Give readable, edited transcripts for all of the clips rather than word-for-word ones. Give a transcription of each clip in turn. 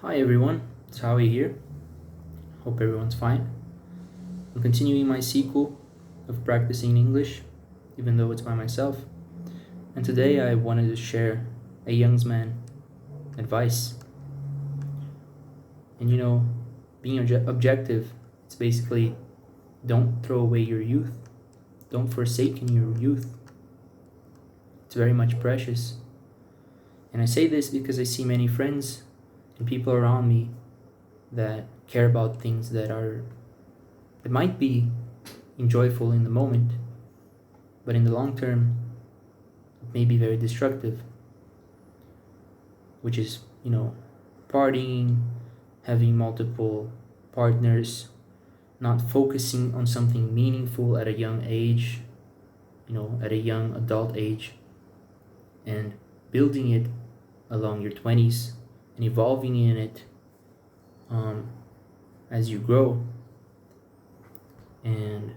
Hi everyone, it's Howie here. Hope everyone's fine. I'm continuing my sequel of practicing English, even though it's by myself. And today I wanted to share a young man advice. And being objective, it's basically don't throw away your youth, don't forsake your youth. It's very much precious. And I say this because I see many friends and people around me that care about things that might be enjoyable in the moment, but in the long term, it may be very destructive, which is, partying, having multiple partners, not focusing on something meaningful at a young age, at a young adult age, and building it along your 20s and evolving in it as you grow. And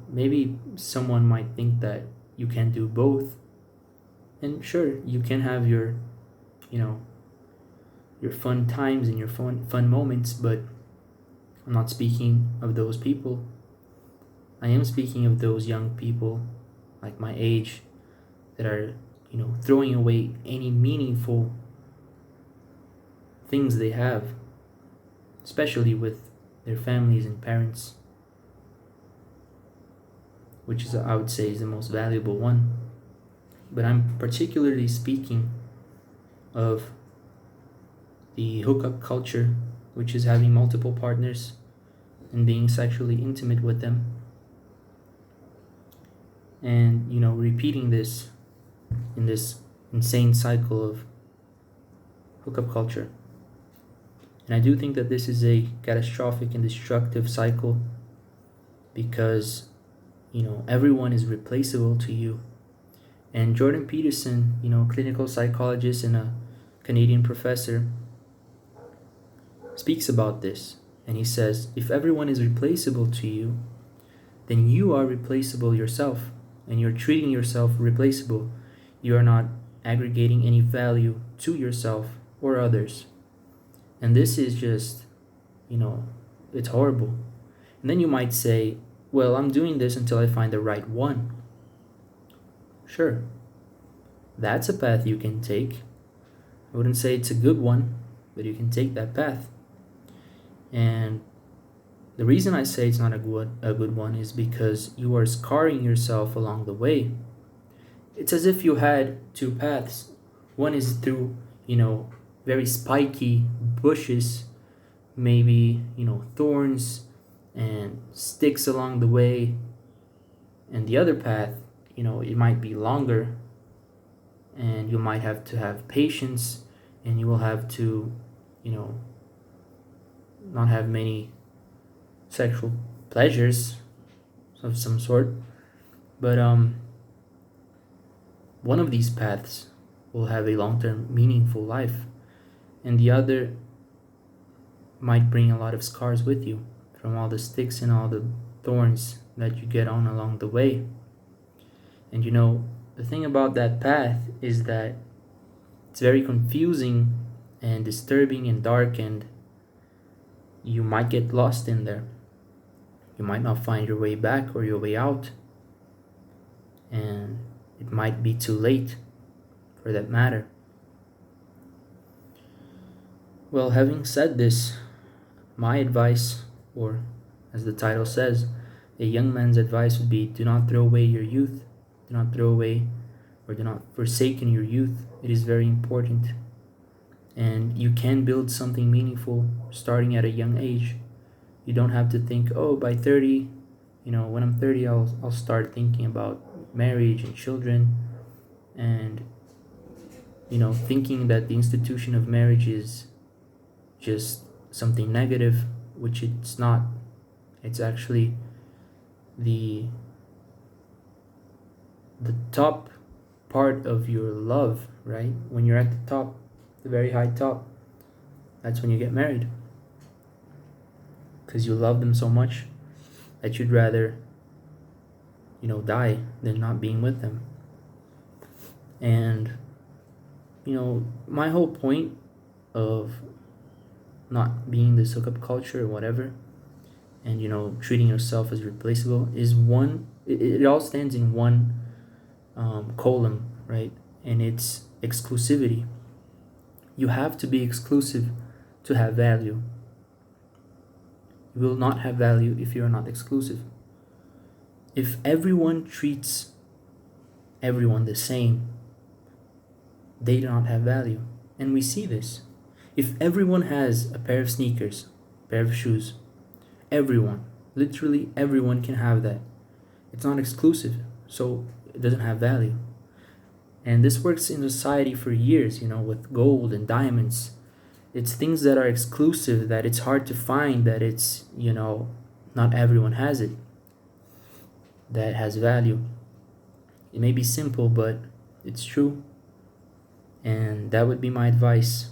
maybe someone might think that you can do both, and sure, you can have you know your fun times and your fun moments, but I'm not speaking of those people. I am speaking of those young people like my age that are throwing away any meaningful things they have, especially with their families and parents, which is, I would say, is the most valuable one. But I'm particularly speaking of the hookup culture, which is having multiple partners and being sexually intimate with them, and repeating this in this insane cycle of hookup culture. And I do think that this is a catastrophic and destructive cycle because everyone is replaceable to you. And Jordan Peterson, clinical psychologist and a Canadian professor, speaks about this. And he says, if everyone is replaceable to you, then you are replaceable yourself. And you're treating yourself replaceable. You are not aggregating any value to yourself or others. And this is just, it's horrible. And then you might say, well, I'm doing this until I find the right one. Sure, that's a path you can take. I wouldn't say it's a good one, but you can take that path. And the reason I say it's not a good one is because you are scarring yourself along the way. It's as if you had two paths. One is through, very spiky bushes, maybe, thorns and sticks along the way. And the other path, it might be longer, and you might have to have patience, and you will have to, not have many sexual pleasures of some sort. But one of these paths will have a long-term meaningful life, and the other might bring a lot of scars with you from all the sticks and all the thorns that you get on along the way. And the thing about that path is that it's very confusing and disturbing and dark, and you might get lost in there. You might not find your way back or your way out, and it might be too late for that matter. Well, having said this, my advice, or as the title says, a young man's advice would be, do not throw away your youth. Do not throw away or do not forsake your youth. It is very important. And you can build something meaningful starting at a young age. You don't have to think, oh, by 30, when I'm 30, I'll start thinking about marriage and children, and thinking that the institution of marriage is just something negative, which it's not. It's actually the top part of your love, right? When you're at the top, the very high top, that's when you get married, because you love them so much that you'd rather die than not being with them. And my whole point of not being this hookup culture or whatever, and treating yourself as replaceable is one. It all stands in one column, right? And it's exclusivity. You have to be exclusive to have value. You will not have value if you are not exclusive. If everyone treats everyone the same, they do not have value. And we see this. If everyone has a pair of sneakers, a pair of shoes, everyone, literally everyone can have that. It's not exclusive, so it doesn't have value. And this works in society for years, with gold and diamonds. It's things that are exclusive, that it's hard to find, that it's, not everyone has it, that has value. It may be simple, but it's true. And that would be my advice.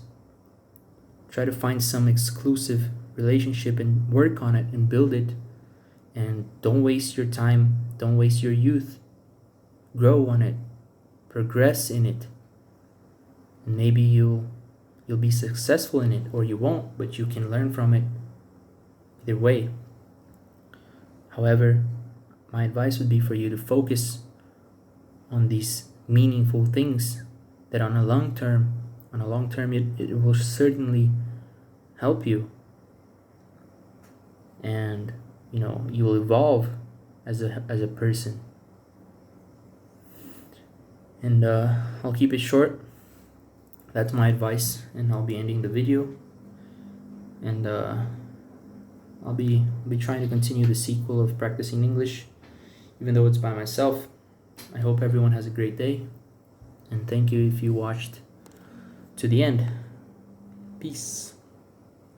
Try to find some exclusive relationship and work on it and build it. And don't waste your time, don't waste your youth. Grow on it, progress in it. And maybe you'll be successful in it, or you won't, but you can learn from it either way. However, my advice would be for you to focus on these meaningful things that on a long term it will certainly help you, and you will evolve as a person. And I'll keep it short. That's my advice, and I'll be ending the video. And I'll be trying to continue the sequel of practicing English, even though it's by myself. I hope everyone has a great day, and thank you if you watched to the end. Peace.